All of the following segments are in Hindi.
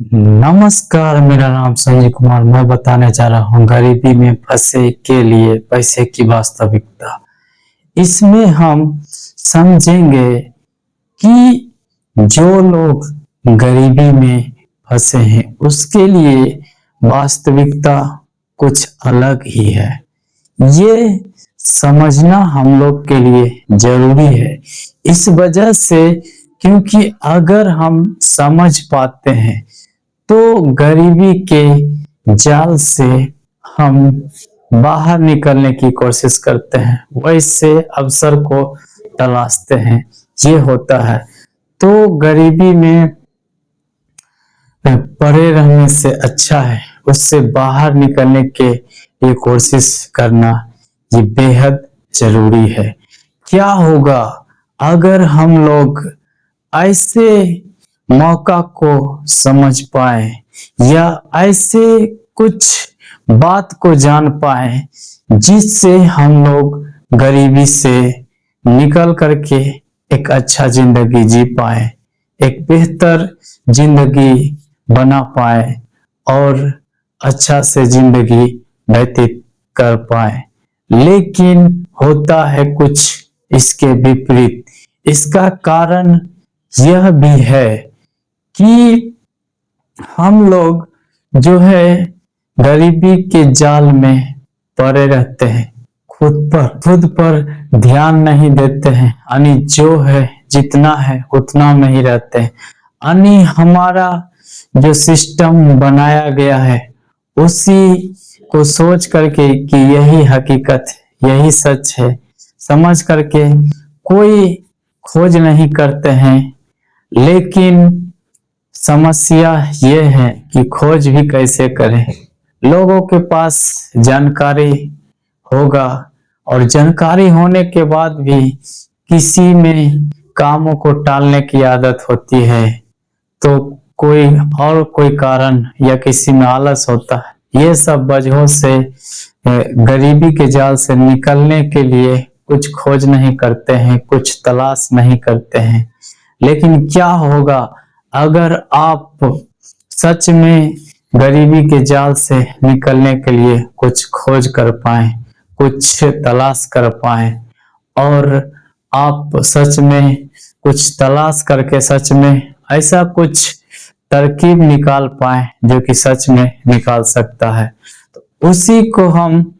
नमस्कार, मेरा नाम संजय कुमार। मैं बताने जा रहा हूँ गरीबी में फंसे के लिए पैसे की वास्तविकता। इसमें हम समझेंगे कि जो लोग गरीबी में फंसे हैं उसके लिए वास्तविकता कुछ अलग ही है। ये समझना हम लोग के लिए जरूरी है इस वजह से, क्योंकि अगर हम समझ पाते हैं तो गरीबी के जाल से हम बाहर निकलने की कोशिश करते हैं, वैसे अवसर को तलाशते हैं। ये होता है तो गरीबी में पड़े रहने से अच्छा है उससे बाहर निकलने के लिए कोशिश करना, ये बेहद जरूरी है। क्या होगा अगर हम लोग ऐसे मौका को समझ पाए या ऐसे कुछ बात को जान पाए जिससे हम लोग गरीबी से निकल करके एक अच्छा जिंदगी जी पाए, एक बेहतर जिंदगी बना पाए और अच्छा से जिंदगी व्यतीत कर पाए। लेकिन होता है कुछ इसके विपरीत। इसका कारण यह भी है कि हम लोग जो है गरीबी के जाल में पड़े रहते हैं, खुद पर ध्यान नहीं देते हैं, यानी जो है जितना है उतना में ही रहते हैं। यानी हमारा जो सिस्टम बनाया गया है उसी को सोच करके कि यही हकीकत है, यही सच है, समझ करके कोई खोज नहीं करते हैं। लेकिन समस्या ये है कि खोज भी कैसे करें। लोगों के पास जानकारी होगा और जानकारी होने के बाद भी किसी में कामों को टालने की आदत होती है, तो कोई कारण या किसी में आलस होता है। ये सब वजहों से गरीबी के जाल से निकलने के लिए कुछ खोज नहीं करते हैं, कुछ तलाश नहीं करते हैं। लेकिन क्या होगा अगर आप सच में गरीबी के जाल से निकलने के लिए कुछ खोज कर पाए, कुछ तलाश कर पाए और आप सच में कुछ तलाश करके सच में ऐसा कुछ तरकीब निकाल पाए जो कि सच में निकाल सकता है, तो उसी को हम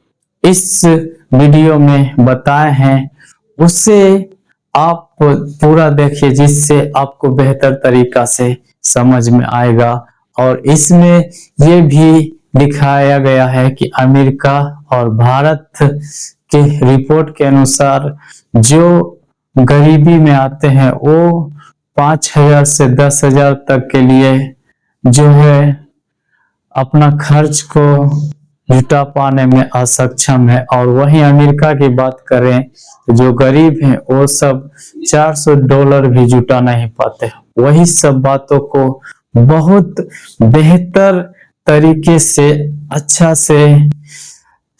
इस वीडियो में बताए हैं। उससे आप पूरा देखिए जिससे आपको बेहतर तरीका से समझ में आएगा। और इसमें ये भी दिखाया गया है कि अमेरिका और भारत के रिपोर्ट के अनुसार जो गरीबी में आते हैं वो 5,000 से 10,000 तक के लिए जो है अपना खर्च को जुटा पाने में असक्षम है। और वहीं अमेरिका की बात करें तो जो गरीब हैं वो सब $400 भी जुटा नहीं पाते। वही सब बातों को बहुत बेहतर तरीके से, अच्छा से,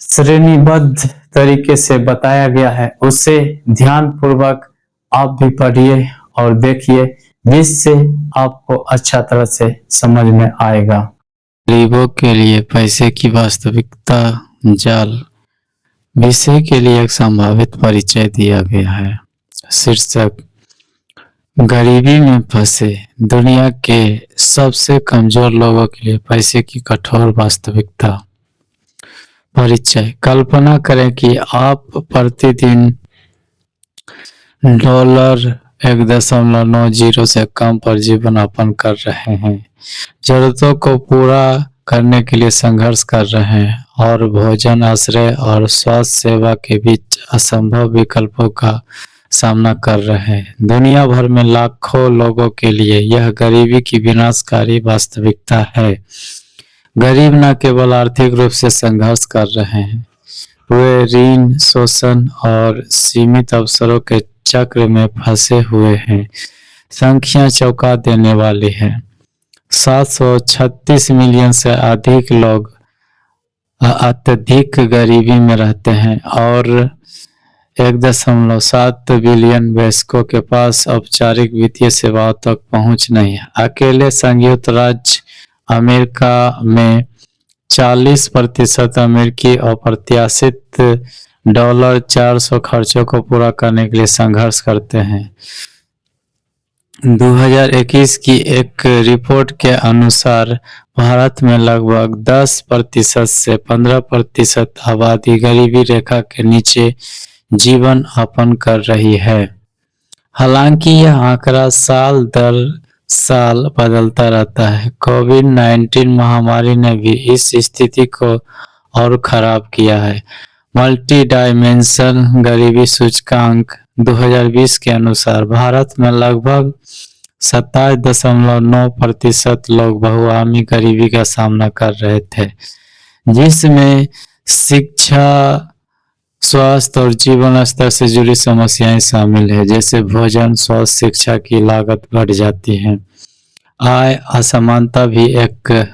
श्रेणीबद्ध तरीके से बताया गया है। उसे ध्यान पूर्वक आप भी पढ़िए और देखिए जिससे आपको अच्छा तरह से समझ में आएगा। गरीबों के लिए पैसे की वास्तविकता जाल विषय के लिए एक संभावित परिचय दिया गया है। शीर्षक: गरीबी में फंसे दुनिया के सबसे कमजोर लोगों के लिए पैसे की कठोर वास्तविकता। परिचय: कल्पना करें कि आप प्रतिदिन $1.90 से कम पर जीवन यापन कर रहे हैं, जरूरतों को पूरा करने के लिए संघर्ष कर रहे हैं और भोजन, आश्रय और स्वास्थ्य सेवा के बीच असंभव विकल्पों का सामना कर रहे हैं। दुनिया भर में लाखों लोगों के लिए यह गरीबी की विनाशकारी वास्तविकता है। गरीब न केवल आर्थिक रूप से संघर्ष कर रहे हैं, वे ऋण, शोषण और सीमित अवसरों के चक्र में फंसे हुए हैं। संख्या चौंका देने वाली है। 736 मिलियन से अधिक लोग अत्यधिक गरीबी में रहते हैं और 1.7 बिलियन वयस्कों के पास औपचारिक वित्तीय सेवाओं तक पहुंच नहीं है। अकेले संयुक्त राज्य अमेरिका में 40% अमेरिकी अप्रत्याशित $400 खर्चों को पूरा करने के लिए संघर्ष करते हैं। 2021 की एक रिपोर्ट के अनुसार भारत में लगभग 10% से 15% आबादी गरीबी रेखा के नीचे जीवन यापन कर रही है। हालांकि यह आंकड़ा साल दर साल बदलता रहता है। कोविड-19 महामारी ने भी इस स्थिति को और खराब किया है। मल्टी डायमेंशन गरीबी सूचकांक 2020 के अनुसार भारत में लगभग 27.9% लोग बहुआयामी गरीबी का सामना कर रहे थे, जिसमें शिक्षा, स्वास्थ्य और जीवन स्तर से जुड़ी समस्याएं शामिल है, जैसे भोजन, स्वास्थ्य, शिक्षा की लागत बढ़ जाती है। आय असमानता भी एक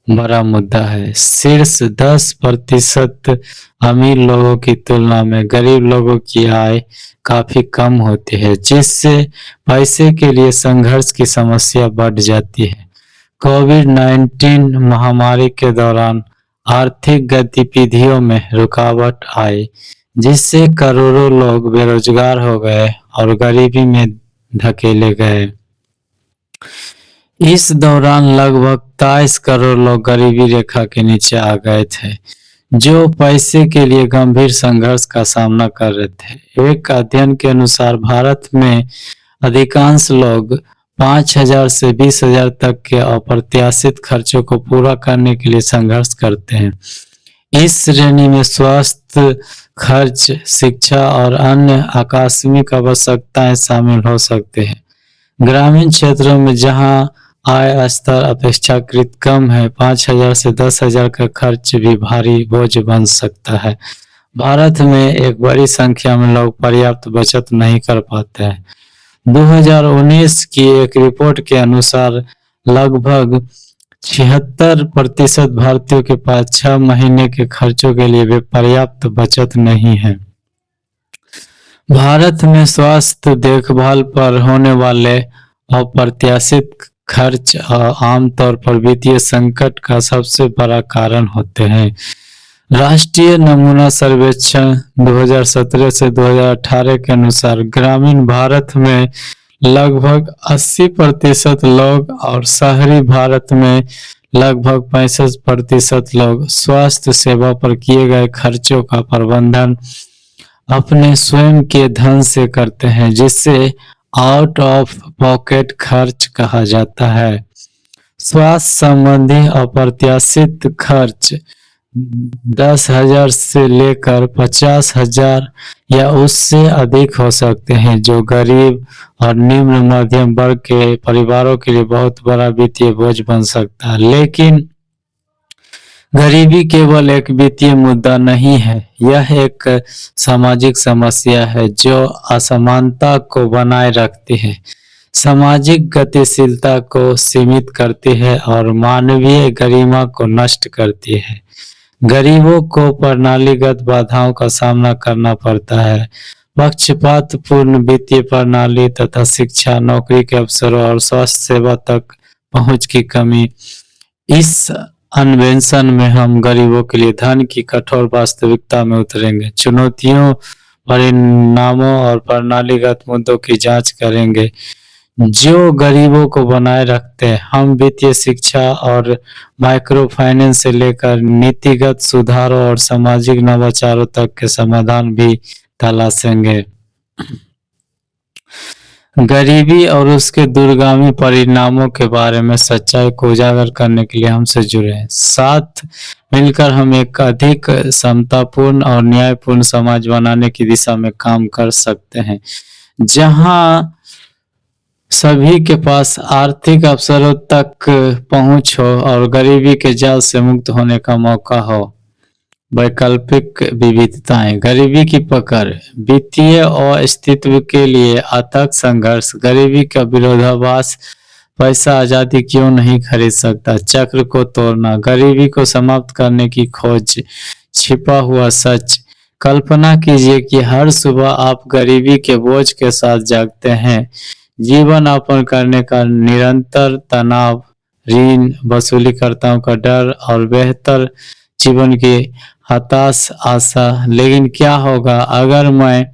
बड़ा मुद्दा है। शीर्ष 10% अमीर लोगों की तुलना में गरीब लोगों की आय काफी कम होती है, जिससे पैसे के लिए संघर्ष की समस्या बढ़ जाती है। कोविड-19 महामारी के दौरान आर्थिक गतिविधियों में रुकावट आई, जिससे करोड़ों लोग बेरोजगार हो गए और गरीबी में धकेले गए। इस दौरान लगभग 23 करोड़ लोग गरीबी रेखा के नीचे आ गए थे, जो पैसे के लिए गंभीर संघर्ष का सामना कर रहे थे। एक अध्ययन के अनुसार भारत में अधिकांश लोग 5,000 से 20,000 तक के अप्रत्याशित खर्चों को पूरा करने के लिए संघर्ष करते हैं। इस श्रेणी में स्वास्थ्य खर्च, शिक्षा और अन्य आकस्मिक आवश्यकताएं शामिल हो सकते हैं। ग्रामीण क्षेत्रों में जहां आय स्तर अपेक्षाकृत कम है, 5,000 से 10,000 का खर्च भी भारी बोझ बन सकता है। भारत में एक बड़ी संख्या में लोग पर्याप्त बचत नहीं कर पाते हैं। 2019 की एक रिपोर्ट के अनुसार लगभग 76% भारतीयों के पास 6 महीने के खर्चों के लिए भी पर्याप्त बचत नहीं है। भारत में स्वास्थ्य देखभाल पर होने वाले अप्रत्याशित खर्च आमतौर पर वित्तीय संकट का सबसे बड़ा कारण होते हैं। राष्ट्रीय नमूना सर्वेक्षण 2017 से 2018 के अनुसार ग्रामीण भारत में लगभग 80% लोग और शहरी भारत में लगभग 65% लोग स्वास्थ्य सेवा पर किए गए खर्चों का प्रबंधन अपने स्वयं के धन से करते हैं, जिसे आउट ऑफ पॉकेट खर्च कहा जाता है। स्वास्थ्य संबंधी अप्रत्याशित खर्च 10,000 से लेकर 50,000 या उससे अधिक हो सकते हैं, जो गरीब और निम्न मध्यम वर्ग के परिवारों के लिए बहुत बड़ा वित्तीय बोझ बन सकता है। लेकिन गरीबी केवल एक वित्तीय मुद्दा नहीं है, यह एक सामाजिक समस्या है जो असमानता को बनाए रखती है, सामाजिक गतिशीलता को सीमित करती है और मानवीय गरिमा को नष्ट करती है। गरीबों को प्रणालीगत बाधाओं का सामना करना पड़ता है। पक्षपातपूर्ण वित्तीय प्रणाली तथा शिक्षा, नौकरी के अवसरों और स्वास्थ्य सेवा तक पहुंच की कमी। इस अन्वेषण में हम गरीबों के लिए धन की कठोर वास्तविकता में उतरेंगे, चुनौतियों, परिणामों और प्रणालीगत मुद्दों की जांच करेंगे जो गरीबों को बनाए रखते हैं। हम वित्तीय शिक्षा और माइक्रो फाइनेंस से लेकर नीतिगत सुधारों और सामाजिक नवाचारों तक के समाधान भी तलाशेंगे। गरीबी और उसके दूरगामी परिणामों के बारे में सच्चाई को उजागर करने के लिए हमसे जुड़े। साथ मिलकर हम एक अधिक समतापूर्ण और न्यायपूर्ण समाज बनाने की दिशा में काम कर सकते हैं, जहां सभी के पास आर्थिक अवसरों तक पहुंच हो और गरीबी के जाल से मुक्त होने का मौका हो। वैकल्पिक विविधताएं, गरीबी की पकड़, वित्तीय अस्तित्व के लिए अथक संघर्ष, गरीबी का विरोधाभास, पैसा आजादी क्यों नहीं खरीद सकता, चक्र को तोड़ना, गरीबी को समाप्त करने की खोज, छिपा हुआ सच। कल्पना कीजिए कि हर सुबह आप गरीबी के बोझ के साथ जागते हैं। जीवन यापन करने का निरंतर तनाव, ऋण वसूलीकर्ताओं का डर और बेहतर जीवन की हताश आशा। लेकिन क्या होगा अगर मैं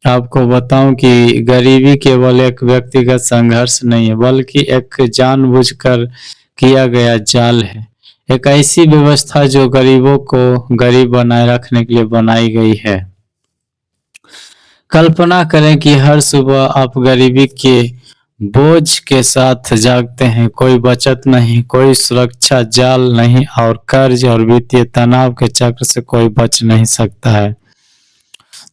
आपको बताऊं कि गरीबी केवल एक व्यक्तिगत संघर्ष नहीं है, बल्कि एक जानबूझकर किया गया जाल है। एक ऐसी व्यवस्था जो गरीबों को गरीब बनाए रखने के लिए बनाई गई है। कल्पना करें कि हर सुबह आप गरीबी के बोझ के साथ जागते हैं। कोई बचत नहीं, कोई सुरक्षा जाल नहीं और कर्ज और वित्तीय तनाव के चक्र से कोई बच नहीं सकता है।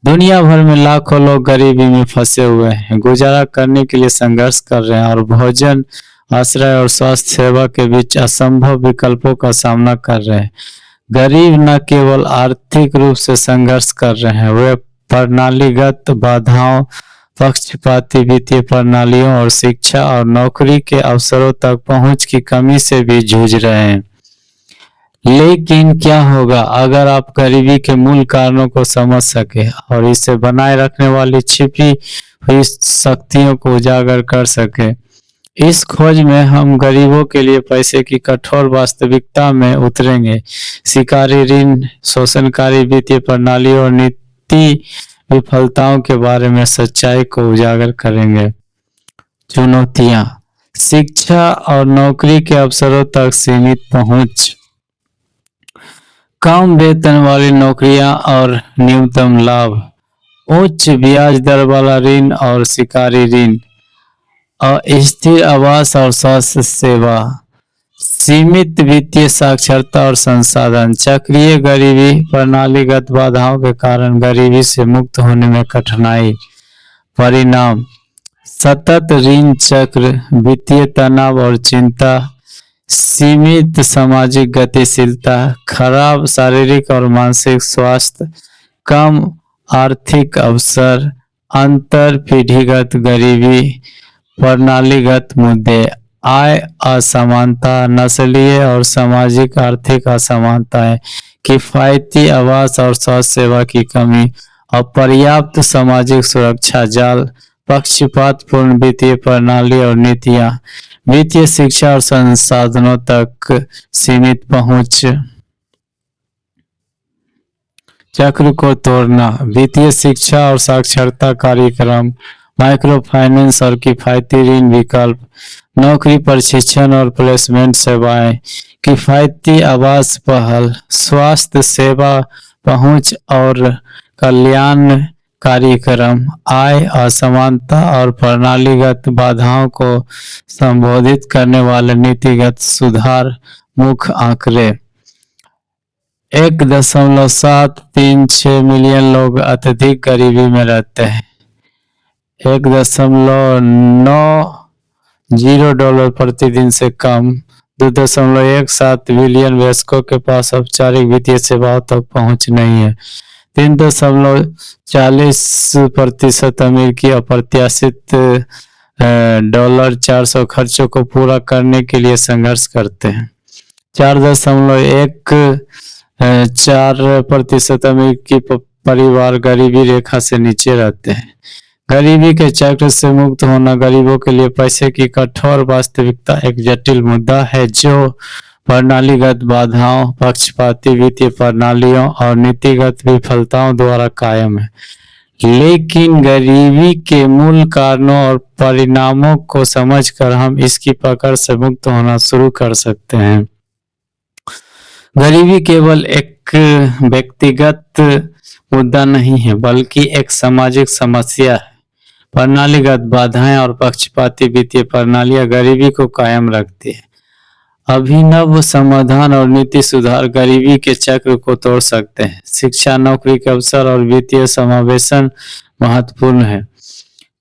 दुनिया भर में लाखों लोग गरीबी में फंसे हुए हैं, गुजारा करने के लिए संघर्ष कर रहे हैं और भोजन, आश्रय और स्वास्थ्य सेवा के बीच असंभव विकल्पों का सामना कर रहे हैं। गरीब न केवल आर्थिक रूप से संघर्ष कर रहे हैं, वे प्रणालीगत बाधाओं, पक्षपाती वित्तीय प्रणालियों और शिक्षा और नौकरी के अवसरों तक पहुंच की कमी से भी जूझ रहे हैं। लेकिन क्या होगा अगर आप गरीबी के मूल कारणों को समझ सके और इसे बनाए रखने वाली छिपी हुई शक्तियों को उजागर कर सके। इस खोज में हम गरीबों के लिए पैसे की कठोर वास्तविकता में उतरेंगे, शिकारी ऋण, शोषणकारी वित्तीय प्रणाली और नीति विफलताओं के बारे में सच्चाई को उजागर करेंगे। चुनौतियां, शिक्षा और नौकरी के अवसरों तक सीमित पहुंच, कम वेतन वाली नौकरियां और न्यूनतम लाभ, उच्च ब्याज दर वाला ऋण और शिकारी ऋण, अस्थिर आवास और स्वास्थ्य सेवा, सीमित वित्तीय साक्षरता और संसाधन, चक्रीय गरीबी, प्रणालीगत बाधाओं के कारण गरीबी से मुक्त होने में कठिनाई। परिणाम, सतत ऋण चक्र, वित्तीय तनाव और चिंता, सीमित सामाजिक गतिशीलता, खराब शारीरिक और मानसिक स्वास्थ्य, कम आर्थिक अवसर, अंतर पीढ़ीगत गरीबी, प्रणालीगत मुद्दे, आय असमानता, नस्लीय और सामाजिक आर्थिक असमानताएं, किफायती आवास और स्वास्थ्य सेवा की कमी, अपर्याप्त सामाजिक सुरक्षा जाल, पक्षपातपूर्ण वित्तीय प्रणाली और नीतियां, वित्तीय शिक्षा और संसाधनों तक सीमित पहुंच। चक्र को तोड़ना, वित्तीय शिक्षा और साक्षरता कार्यक्रम, माइक्रो फाइनेंस और किफायती ऋण विकल्प, नौकरी प्रशिक्षण और प्लेसमेंट सेवाएं, किफायती आवास पहल, स्वास्थ्य सेवा पहुंच और कल्याण कार्यक्रम, आय असमानता और प्रणालीगत बाधाओं को संबोधित करने वाले नीतिगत सुधार। मुख्य आंकड़े, 1.736 मिलियन लोग अत्यधिक गरीबी में रहते हैं। $1.90 प्रतिदिन से कम, 2.17 बिलियन वयस्कों के पास औपचारिक वित्तीय सेवाओं तक पहुंच नहीं है। 3.40% अमेरिकी अप्रत्याशित $400 खर्चों को पूरा करने के लिए संघर्ष करते हैं। 4.14% अमेरिकी परिवार गरीबी रेखा से नीचे रहते हैं। गरीबी के चक्र से मुक्त होना गरीबों के लिए पैसे की कठोर वास्तविकता एक जटिल मुद्दा है जो प्रणालीगत बाधाओं, पक्षपाती वित्तीय प्रणालियों और नीतिगत विफलताओं द्वारा कायम है। लेकिन गरीबी के मूल कारणों और परिणामों को समझकर हम इसकी पकड़ से मुक्त होना शुरू कर सकते हैं। गरीबी केवल एक व्यक्तिगत मुद्दा नहीं है, बल्कि एक सामाजिक समस्या है। प्रणालीगत बाधाएं और पक्षपाती वित्तीय प्रणालियां गरीबी को कायम रखती है। अभिनव समाधान और नीति सुधार गरीबी के चक्र को तोड़ सकते हैं। शिक्षा, नौकरी के अवसर और वित्तीय समावेशन महत्वपूर्ण है।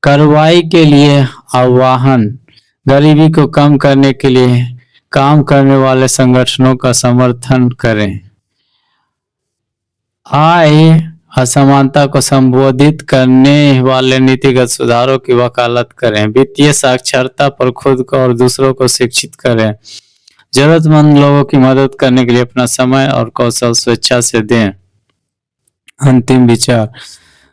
कार्रवाई के लिए आह्वान, गरीबी को कम करने के लिए काम करने वाले संगठनों का समर्थन करें। आय असमानता को संबोधित करने वाले नीतिगत सुधारों की वकालत करें। वित्तीय साक्षरता पर खुद को और दूसरों को शिक्षित करें। जरूरतमंद लोगों की मदद करने के लिए अपना समय और कौशल स्वेच्छा से दें। अंतिम विचार,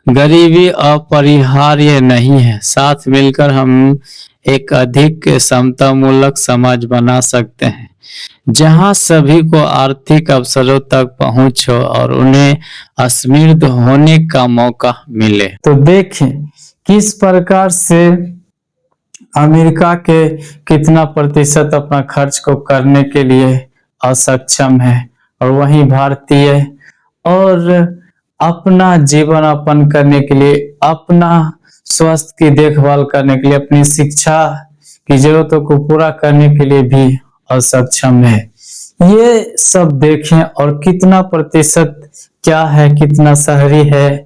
गरीबी अपरिहार्य नहीं है, साथ मिलकर हम एक अधिक समतामूलक समाज बना सकते हैं, जहां सभी को आर्थिक अवसरों तक पहुंच हो और उन्हें समृद्ध होने का मौका मिले। तो देखें किस प्रकार से अमेरिका के कितना प्रतिशत अपना खर्च को करने के लिए असक्षम है, और वहीं भारतीय और अपना जीवन यापन करने के लिए, अपना स्वास्थ्य की देखभाल करने के लिए, अपनी शिक्षा की जरूरतों को पूरा करने के लिए भी असक्षम है। ये सब देखें और कितना प्रतिशत क्या है, कितना शहरी है,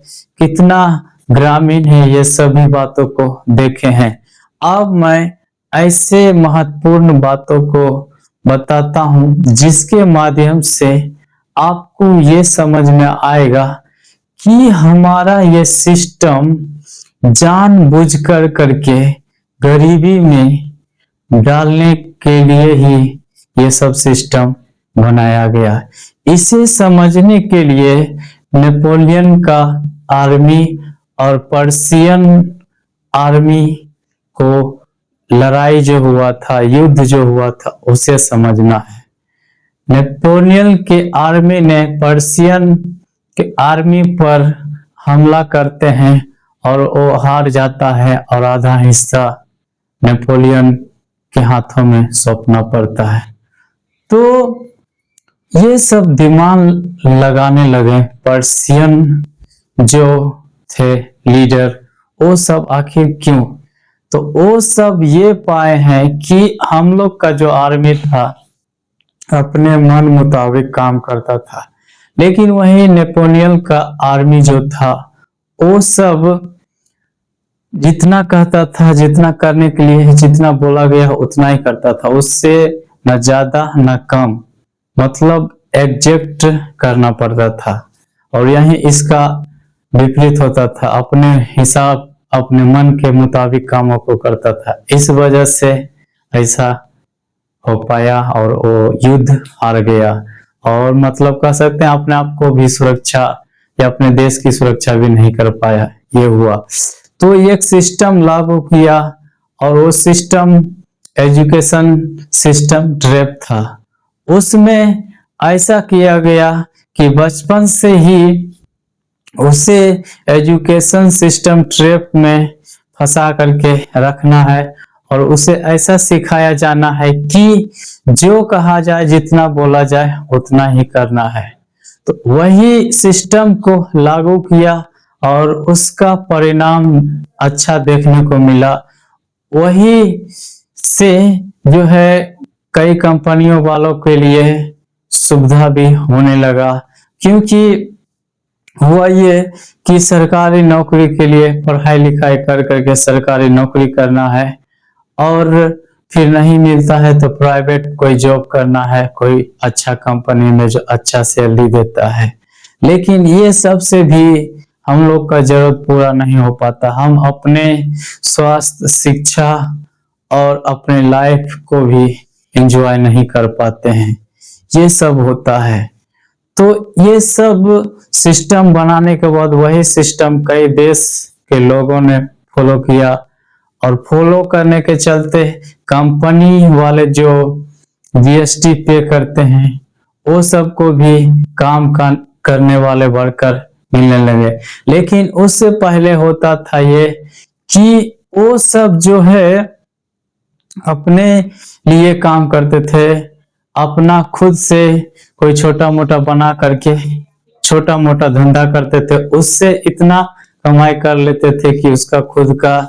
कितना ग्रामीण है, ये सभी बातों को देखे हैं। अब मैं ऐसे महत्वपूर्ण बातों को बताता हूं जिसके माध्यम से आपको ये समझ में आएगा कि हमारा ये सिस्टम जानबूझकर करके गरीबी में डालने के लिए ही ये सब सिस्टम बनाया गया। इसे समझने के लिए नेपोलियन का आर्मी और पर्शियन आर्मी को लड़ाई जो हुआ था, युद्ध जो हुआ था, उसे समझना है। नेपोलियन के आर्मी ने पर्शियन के आर्मी पर हमला करते हैं और वो हार जाता है और आधा हिस्सा नेपोलियन के हाथों में सौंपना पड़ता है। तो ये सब दिमाग लगाने लगे पर्शियन जो थे लीडर, वो सब आखिर क्यों? तो वो सब ये पाए हैं कि हम लोग का जो आर्मी था अपने मन मुताबिक काम करता था, लेकिन वही नेपोलियन का आर्मी जो था वो सब जितना कहता था, जितना करने के लिए जितना बोला गया उतना ही करता था, उससे न ज्यादा न कम, मतलब एग्जैक्ट करना पड़ता था। और यही इसका विपरीत होता था, अपने हिसाब अपने मन के मुताबिक कामों को करता था। इस वजह से ऐसा हो पाया और वो युद्ध हार गया, और मतलब कह सकते हैं अपने आप को भी सुरक्षा या अपने देश की सुरक्षा भी नहीं कर पाया, ये हुआ। तो एक सिस्टम लागू किया और वो सिस्टम एजुकेशन सिस्टम ट्रैप था। उसमें ऐसा किया गया कि बचपन से ही उसे एजुकेशन सिस्टम ट्रैप में फंसा करके रखना है और उसे ऐसा सिखाया जाना है कि जो कहा जाए, जितना बोला जाए उतना ही करना है। तो वही सिस्टम को लागू किया और उसका परिणाम अच्छा देखने को मिला। वही से जो है कई कंपनियों वालों के लिए सुविधा भी होने लगा, क्योंकि हुआ ये कि सरकारी नौकरी के लिए पढ़ाई लिखाई कर करके सरकारी नौकरी करना है, और फिर नहीं मिलता है तो प्राइवेट कोई जॉब करना है, कोई अच्छा कंपनी में जो अच्छा सैलरी देता है। लेकिन ये सब से भी हम लोग का जरूरत पूरा नहीं हो पाता। हम अपने स्वास्थ्य, शिक्षा और अपने लाइफ को भी एंजॉय नहीं कर पाते हैं। ये सब होता है। तो ये सब सिस्टम बनाने के बाद वही सिस्टम कई देश के लोगों ने फॉलो किया, और फॉलो करने के चलते कंपनी वाले जो जीएसटी पे करते हैं वो सबको भी काम करने वाले वर्कर मिलने लगे। लेकिन उससे पहले होता था ये कि वो सब जो है अपने लिए काम करते थे, अपना खुद से कोई छोटा मोटा बना करके छोटा मोटा धंधा करते थे, उससे इतना कमाई कर लेते थे कि उसका खुद का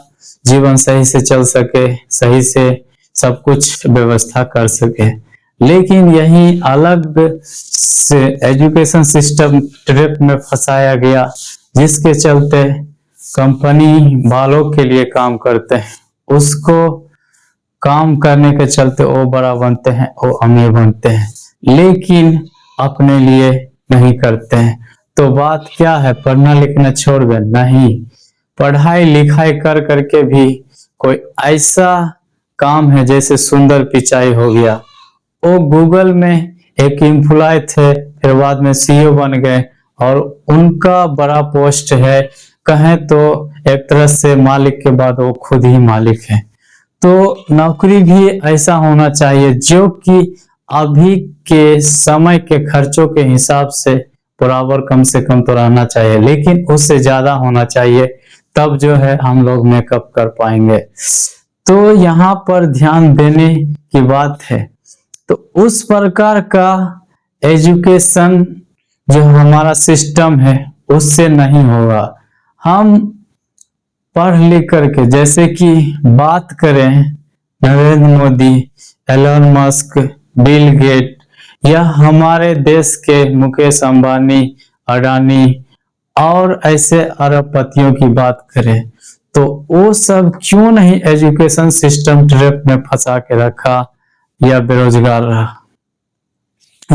जीवन सही से चल सके, सही से सब कुछ व्यवस्था कर सके। लेकिन यही अलग से एजुकेशन सिस्टम ट्रैप में फंसाया गया, जिसके चलते कंपनी वालों के लिए काम करते हैं, उसको काम करने के चलते वो बड़ा बनते हैं, वो अमीर बनते हैं, लेकिन अपने लिए नहीं करते हैं। तो बात क्या है, पढ़ना लिखना छोड़ दे? नहीं, पढ़ाई लिखाई कर करके भी कोई ऐसा काम है जैसे सुंदर पिचाई हो गया। वो गूगल में एक एम्प्लॉय थे, फिर बाद में सीईओ बन गए और उनका बड़ा पोस्ट है, कहें तो एक तरह से मालिक के बाद वो खुद ही मालिक है। तो नौकरी भी ऐसा होना चाहिए जो कि अभी के समय के खर्चों के हिसाब से बराबर कम से कम तो रहना चाहिए, लेकिन उससे ज्यादा होना चाहिए, तब जो है हम लोग मेकअप कर पाएंगे। तो यहाँ पर ध्यान देने की बात है। तो उस प्रकार का एजुकेशन जो हमारा सिस्टम है उससे नहीं होगा। हम पढ़ लिख करके, जैसे कि बात करें Narendra Modi, Elon Musk, Bill Gate या हमारे देश के मुकेश अंबानी, अडानी और ऐसे अरबपतियों की बात करें, तो वो सब क्यों नहीं एजुकेशन सिस्टम ट्रैप में फंसा के रखा या बेरोजगार रहा,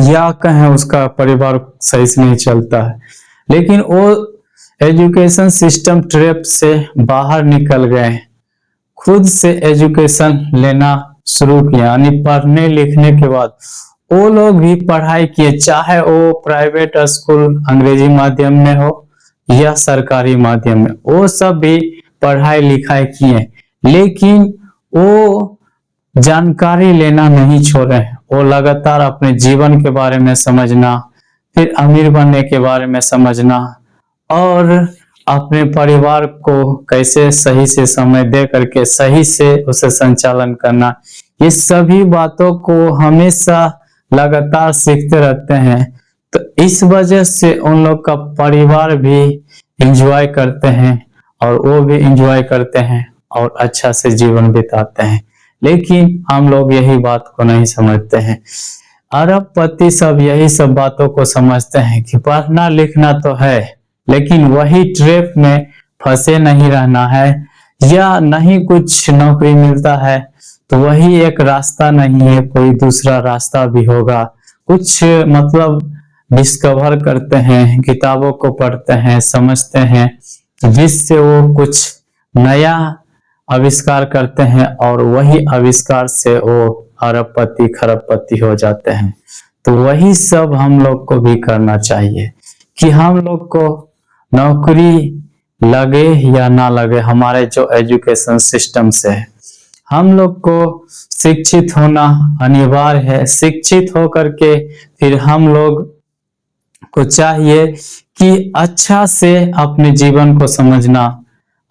या कहें उसका परिवार सही से नहीं चलता है, लेकिन वो एजुकेशन सिस्टम ट्रैप से बाहर निकल गए, खुद से एजुकेशन लेना शुरू किया। यानी पढ़ने लिखने के बाद वो लोग भी पढ़ाई किए, चाहे वो प्राइवेट स्कूल अंग्रेजी माध्यम में हो या सरकारी माध्यम में, वो सब भी पढ़ाई लिखाई किए, लेकिन वो जानकारी लेना नहीं छोड़े। वो लगातार अपने जीवन के बारे में समझना, फिर अमीर बनने के बारे में समझना और अपने परिवार को कैसे सही से समय दे करके सही से उसे संचालन करना, ये सभी बातों को हमेशा लगातार सीखते रहते हैं। तो इस वजह से उन लोग का परिवार भी एंजॉय करते हैं और वो भी एंजॉय करते हैं और अच्छा से जीवन बिताते हैं। लेकिन हम लोग यही बात को नहीं समझते हैं। अरबपति सब यही सब बातों को समझते हैं कि पढ़ना लिखना तो है, लेकिन वही ट्रैप में फंसे नहीं रहना है, या नहीं कुछ नौकरी मिलता है तो वही एक रास्ता नहीं है, कोई दूसरा रास्ता भी होगा। कुछ मतलब डिस्कवर करते हैं, किताबों को पढ़ते हैं, समझते हैं, जिससे वो कुछ नया आविष्कार करते हैं और वही आविष्कार से वो अरबपति खरबपति हो जाते हैं। तो वही सब हम लोग को भी करना चाहिए कि हम लोग को नौकरी लगे या ना लगे, हमारे जो एजुकेशन सिस्टम से है, हम लोग को शिक्षित होना अनिवार्य है। शिक्षित हो करके फिर हम लोग को चाहिए कि अच्छा से अपने जीवन को समझना,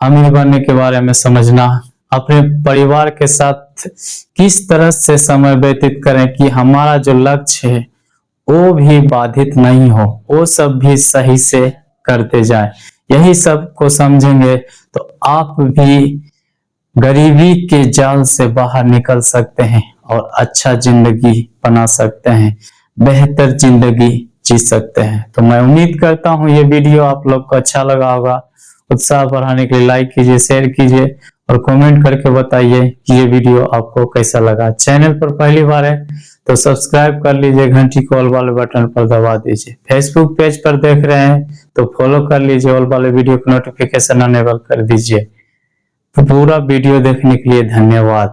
अमीर बनने के बारे में समझना, अपने परिवार के साथ किस तरह से समय व्यतीत करें कि हमारा जो लक्ष्य है वो भी बाधित नहीं हो, वो सब भी सही से करते जाए। यही सब को समझेंगे तो आप भी गरीबी के जाल से बाहर निकल सकते हैं और अच्छा जिंदगी बना सकते हैं, बेहतर जिंदगी जी सकते हैं। तो मैं उम्मीद करता हूँ ये वीडियो आप लोग को अच्छा लगा होगा। उत्साह बढ़ाने के लिए लाइक कीजिए, शेयर कीजिए और कमेंट करके बताइए कि ये वीडियो आपको कैसा लगा। चैनल पर पहली बार है तो सब्सक्राइब कर लीजिए, घंटी को ऑल वाले बटन पर दबा दीजिए। फेसबुक पेज पर देख रहे हैं तो फॉलो कर लीजिए, ऑल वाले वीडियो को नोटिफिकेशन अनेबल कर दीजिए। तो पूरा वीडियो देखने के लिए धन्यवाद।